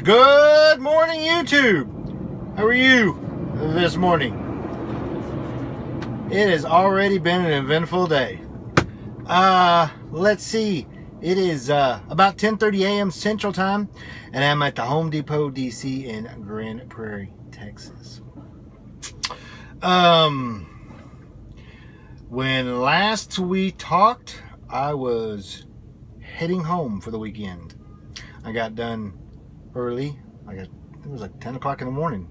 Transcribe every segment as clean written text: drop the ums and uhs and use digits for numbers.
Good morning, YouTube. How are you this morning? It has already been an eventful day. Let's see. It is about 10:30 a.m. Central Time, and I'm at the Home Depot, DC in Grand Prairie, Texas. When last we talked, I was heading home for the weekend. I got done early. It was like 10 o'clock in the morning,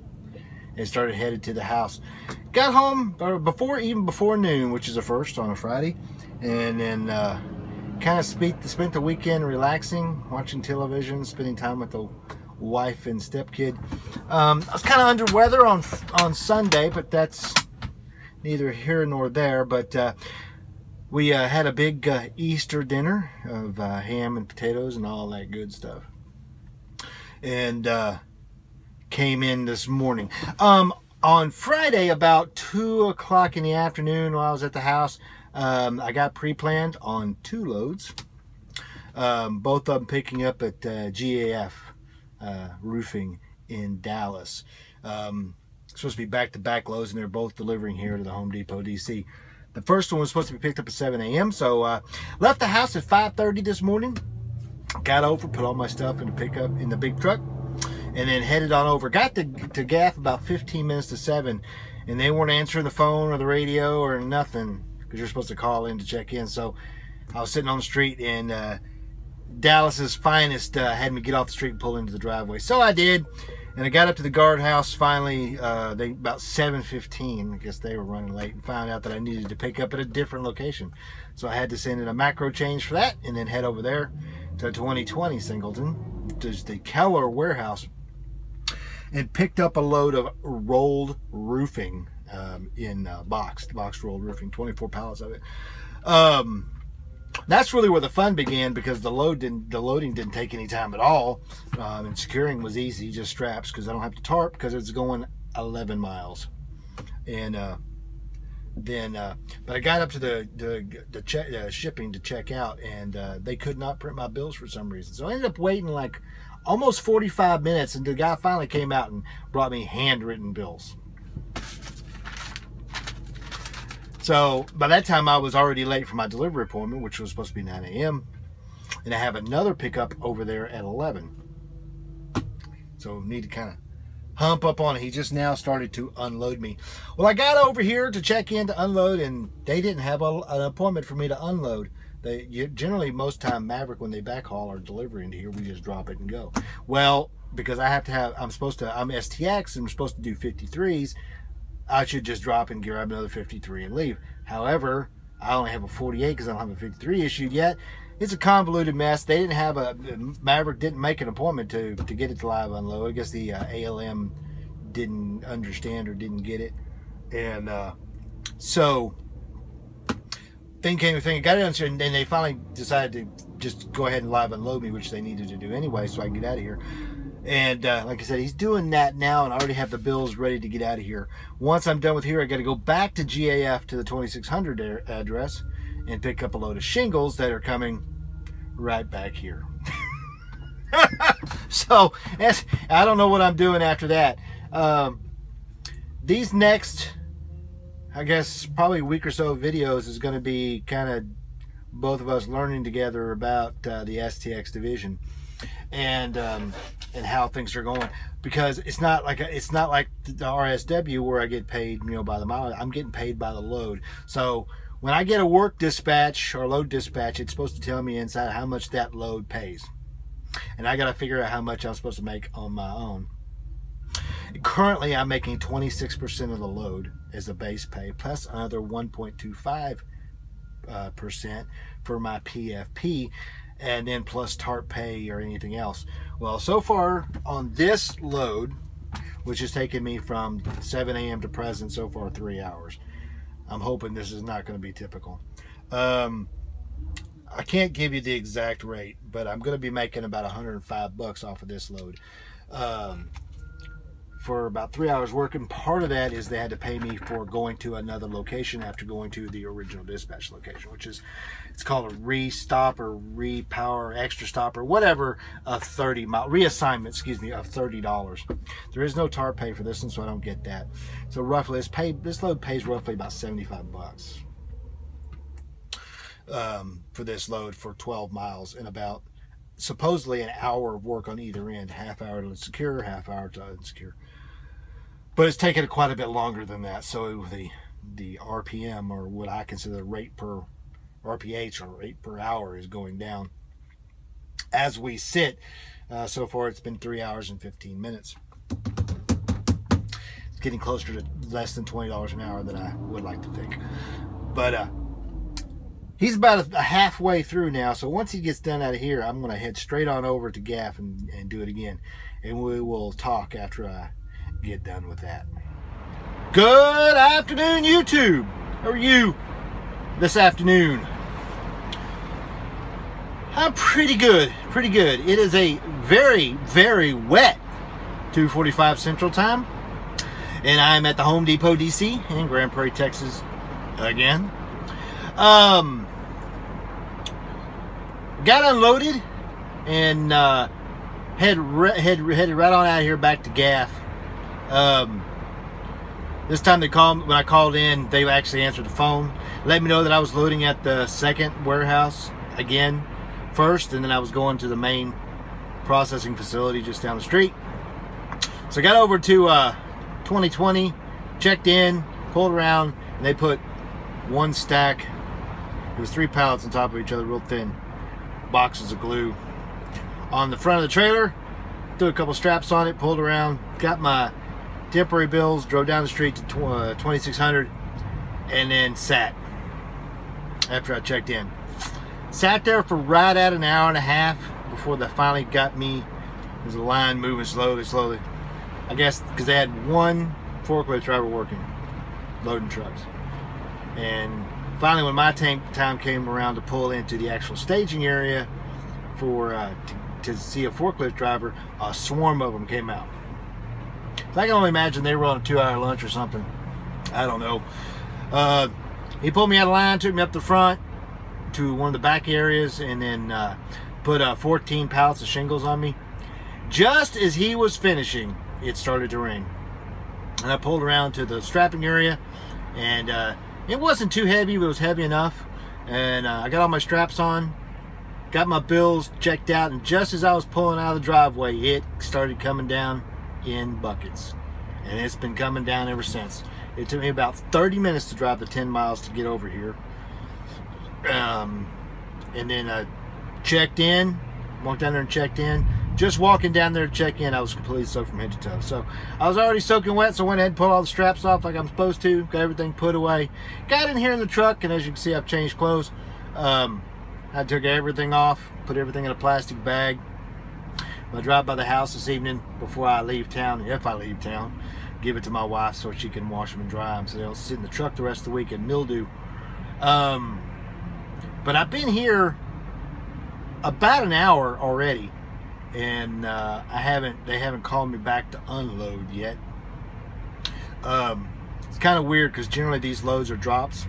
and started headed to the house. Got home before noon, which is a first on a Friday, and then kind of spent the weekend relaxing, watching television, spending time with the wife and stepkid. I was kind of under weather on Sunday, but that's neither here nor there. But we had a big Easter dinner of ham and potatoes and all that good stuff, and came in this morning. On Friday, about 2 o'clock in the afternoon, while I was at the house, I got pre-planned on 2 loads, both of them picking up at GAF Roofing in Dallas. Supposed to be back-to-back loads, and they're both delivering here to the Home Depot, DC. The first one was supposed to be picked up at 7 a.m., so left the house at 5:30 this morning, got over, put all my stuff in the pickup in the big truck, and then headed on over. Got to GAF about 15 minutes to 7, and they weren't answering the phone or the radio or nothing, because you're supposed to call in to check in. So I was sitting on the street, and Dallas's finest had me get off the street and pull into the driveway. So I did, and I got up to the guardhouse finally about 7:15. I guess they were running late, and found out that I needed to pick up at a different location. So I had to send in a macro change for that, and then head over there to 2020 Singleton, which is the Keller warehouse, and picked up a load of rolled roofing in boxed rolled roofing, 24 pallets of it. That's really where the fun began, because the loading didn't take any time at all, and securing was easy, just straps, because I don't have to tarp, because it's going 11 miles. And but I got up to the shipping to check out, and they could not print my bills for some reason. So I ended up waiting like almost 45 minutes, and the guy finally came out and brought me handwritten bills. So by that time, I was already late for my delivery appointment, which was supposed to be 9 a.m. And I have another pickup over there at 11. So need to kind of hump up on it. He just now started to unload me. Well, I got over here to check in to unload, and they didn't have an appointment for me to unload. Generally, most time, Maverick, when they backhaul or deliver into here, we just drop it and go. Well, because I'm STX, and I'm supposed to do 53s, I should just drop and grab another 53 and leave. However, I only have a 48 because I don't have a 53 issued yet. It's a convoluted mess. They didn't have Maverick didn't make an appointment to get it to live unload. I guess the ALM didn't understand or didn't get it. And so thing came to thing, got it answered, and then they finally decided to just go ahead and live unload me, which they needed to do anyway, so I can get out of here. And like I said, he's doing that now, and I already have the bills ready to get out of here. Once I'm done with here, I got to go back to GAF to the 2600 address and pick up a load of shingles that are coming right back here. So I don't know what I'm doing after that. These next, I guess, probably a week or so of videos is going to be kind of both of us learning together about the STX division, and how things are going, because it's not like the RSW where I get paid by the mile. I'm getting paid by the load. So when I get a work dispatch or load dispatch, it's supposed to tell me inside how much that load pays, and I got to figure out how much I'm supposed to make on my own. Currently, I'm making 26% of the load as a base pay, plus another 1.25% for my PFP, and then plus TARP pay or anything else. Well, so far on this load, which has taken me from 7 a.m. to present, so far 3 hours. I'm hoping this is not going to be typical. I can't give you the exact rate, but I'm going to be making about $105 off of this load. for about 3 hours working. Part of that is they had to pay me for going to another location after going to the original dispatch location, which is, it's called a restop or repower, extra stop or whatever, of 30 mile reassignment, excuse me, of $30. There is no tar pay for this one, so I don't get that. So roughly, this load pays roughly about 75 bucks for this load for 12 miles and about supposedly an hour of work on either end, half hour to secure, half hour to unsecure. But it's taken quite a bit longer than that. So the RPM, or what I consider the rate per RPH, or rate per hour, is going down as we sit. So far it's been 3 hours and 15 minutes. It's getting closer to less than $20 an hour than I would like to think. But he's about a halfway through now, so once he gets done out of here, I'm going to head straight on over to Gaff and do it again. And we will talk after I get done with that. Good afternoon, YouTube. How are you this afternoon? I'm pretty good, pretty good. It is a very, very wet 2:45 Central Time. And I'm at the Home Depot, DC in Grand Prairie, Texas again. Got unloaded and headed right on out of here back to Gaff. This time when I called in, they actually answered the phone, let me know that I was loading at the second warehouse again first, and then I was going to the main processing facility just down the street. So I got over to 2020, checked in, pulled around, and they put one stack. It was 3 pallets on top of each other, real thin boxes of glue on the front of the trailer. Threw a couple straps on it, pulled around, got my temporary bills, drove down the street to 2600, and then sat after I checked in. Sat there for right at an hour and a half before they finally got me. There's a line moving slowly. I guess because they had one forklift driver working, loading trucks. And finally, when my time came around to pull into the actual staging area for to see a forklift driver, a swarm of them came out. So I can only imagine they were on a 2-hour lunch or something. I don't know. He pulled me out of line, took me up the front to one of the back areas, and then put 14 pallets of shingles on me. Just as he was finishing, it started to rain. And I pulled around to the strapping area, and it wasn't too heavy, but it was heavy enough. And I got all my straps on, got my bills checked out, and just as I was pulling out of the driveway, it started coming down in buckets. And it's been coming down ever since. It took me about 30 minutes to drive the 10 miles to get over here. And then I checked in, walked down there and checked in. Just walking down there to check in, I was completely soaked from head to toe. So I was already soaking wet, so I went ahead and pulled all the straps off like I'm supposed to. Got everything put away. Got in here in the truck, and as you can see, I've changed clothes. I took everything off, put everything in a plastic bag. I'll drive by the house this evening before I leave town, if I leave town. Give it to my wife so she can wash them and dry them, so they don't sit in the truck the rest of the week and mildew. But I've been here about an hour already, and they haven't called me back to unload yet. It's kind of weird because generally these loads are drops,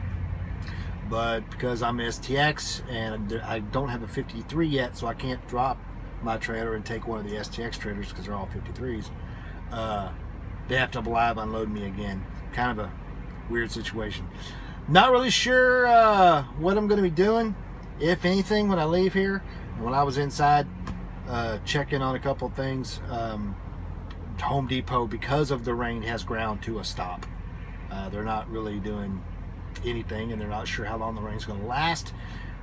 but because I'm STX and I don't have a 53 yet, so I can't drop my trailer and take one of the STX trailers because they're all 53s. They have to live unload me again. Kind of a weird situation. Not really sure what I'm going to be doing, if anything, when I leave here. When I was inside checking on a couple of things, Home Depot, because of the rain, has ground to a stop. They're not really doing anything, and they're not sure how long the rain's going to last.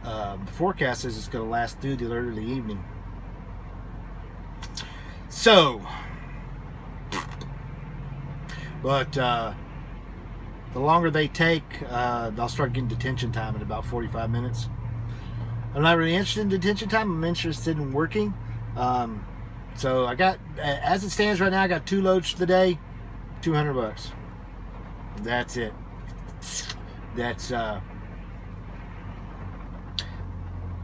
The forecast is it's going to last through the early evening. So, but the longer they take, they'll start getting detention time in about 45 minutes. I'm not really interested in detention time. I'm interested in working. So I got, as it stands right now, I got 2 loads for the day, $200. That's it. That's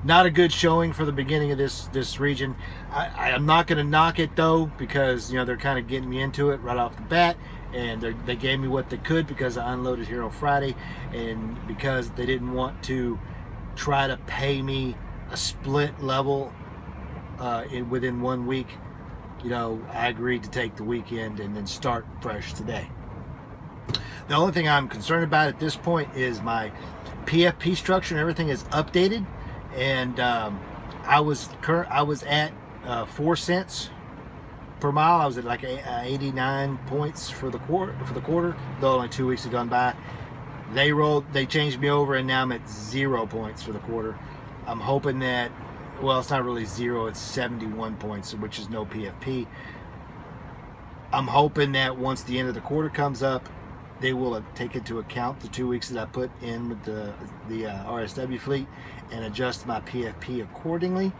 Not a good showing for the beginning of this region. I'm not going to knock it though, because they're kind of getting me into it right off the bat, and they gave me what they could because I unloaded here on Friday, and because they didn't want to try to pay me a split level within 1 week. I agreed to take the weekend and then start fresh today. The only thing I'm concerned about at this point is my PFP structure and everything is updated. And I was at 4 cents per mile. I was at like 89 points for the quarter. Though only 2 weeks had gone by. They changed me over, and now I'm at 0 points for the quarter. I'm hoping that, well, it's not really 0, it's 71 points, which is no PFP. I'm hoping that once the end of the quarter comes up, they will take into account the 2 weeks that I put in with the RSW fleet and adjust my PFP accordingly,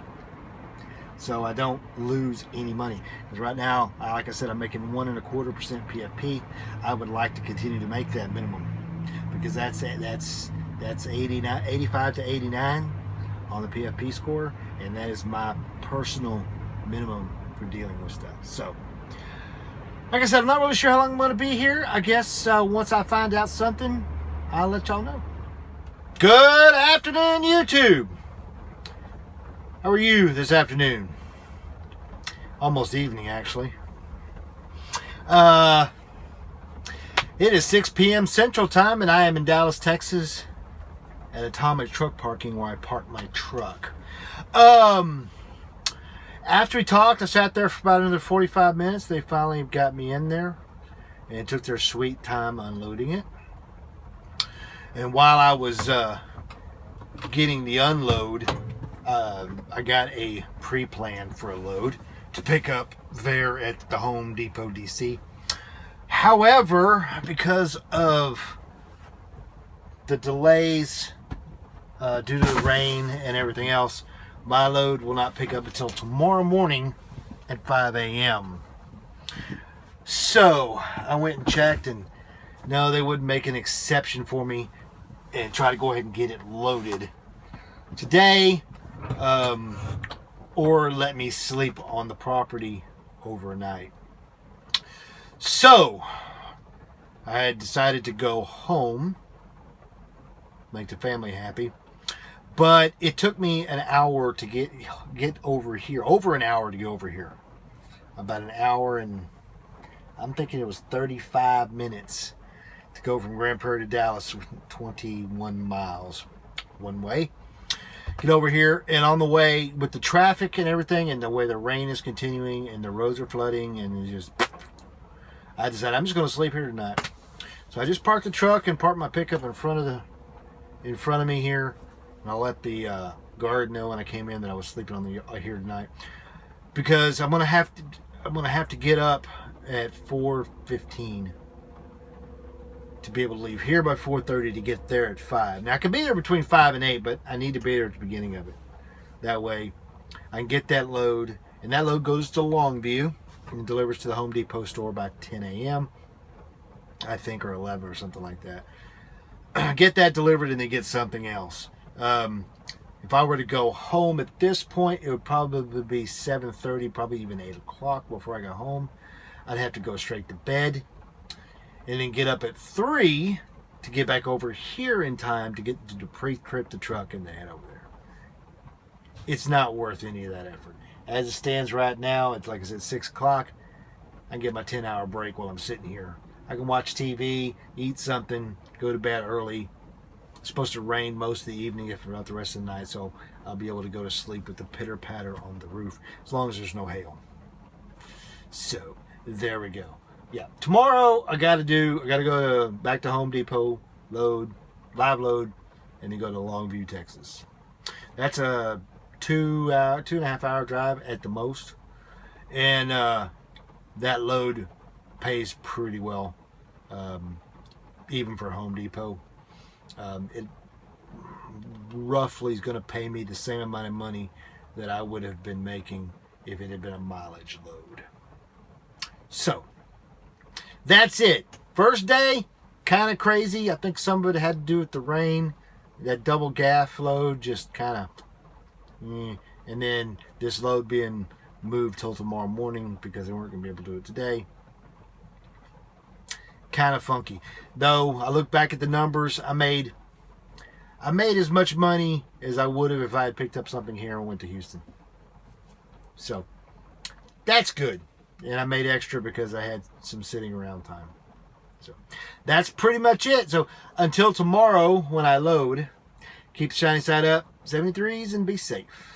so I don't lose any money. Because right now, like I said, I'm making 1.25% PFP. I would like to continue to make that minimum, because that's 85 to 89 on the PFP score, and that is my personal minimum for dealing with stuff. So, like I said, I'm not really sure how long I'm going to be here. I guess once I find out something, I'll let y'all know. Good afternoon, YouTube. How are you this afternoon? Almost evening, actually. It is 6 p.m. Central Time, and I am in Dallas, Texas, at Atomic Truck Parking, where I park my truck. After we talked, I sat there for about another 45 minutes. They finally got me in there and took their sweet time unloading it. And while I was getting the unload, I got a pre-plan for a load to pick up there at the Home Depot DC. However, because of the delays due to the rain and everything else, my load will not pick up until tomorrow morning at 5 a.m. So I went and checked, and no, they wouldn't make an exception for me and try to go ahead and get it loaded today, or let me sleep on the property overnight. So I had decided to go home, make the family happy. But it took me an hour to get over here. Over an hour to get over here. About an hour, and I'm thinking it was 35 minutes to go from Grand Prairie to Dallas, 21 miles one way. Get over here, and on the way, with the traffic and everything, and the way the rain is continuing, and the roads are flooding, and I decided I'm just going to sleep here tonight. So I just parked the truck and parked my pickup in front of me here. And I'll let the guard know when I came in that I was sleeping on here tonight, because I'm gonna have to get up at 4:15 to be able to leave here by 4:30 to get there at 5. Now I can be there between 5 and 8, but I need to be there at the beginning of it. That way I can get that load, and that load goes to Longview and delivers to the Home Depot store by 10 a.m. I think, or 11 or something like that. Get that delivered and then get something else. If I were to go home at this point, it would probably be 7:30, probably even 8 o'clock before I got home. I'd have to go straight to bed and then get up at 3 to get back over here in time to get to pre-trip the truck and then head over there. It's not worth any of that effort. As it stands right now, it's like I said, 6 o'clock. I can get my 10-hour break while I'm sitting here. I can watch TV, eat something, go to bed early. It's supposed to rain most of the evening, if not the rest of the night, so I'll be able to go to sleep with the pitter patter on the roof, as long as there's no hail. So there we go. Yeah, tomorrow I gotta go back to Home Depot, live load, and then go to Longview, Texas. That's a 2.5 hour drive at the most, and that load pays pretty well, even for Home Depot. It roughly is going to pay me the same amount of money that I would have been making if it had been a mileage load. So that's it. First day, kind of crazy. I think some of it had to do with the rain. That double gaff load just kind of And then this load being moved till tomorrow morning because they weren't going to be able to do it today. Kind of funky. Though I look back at the numbers, I made as much money as I would have if I had picked up something here and went to Houston. So that's good. And I made extra because I had some sitting around time. So that's pretty much it. So until tomorrow when I load, keep the shiny side up, 73s, and be safe.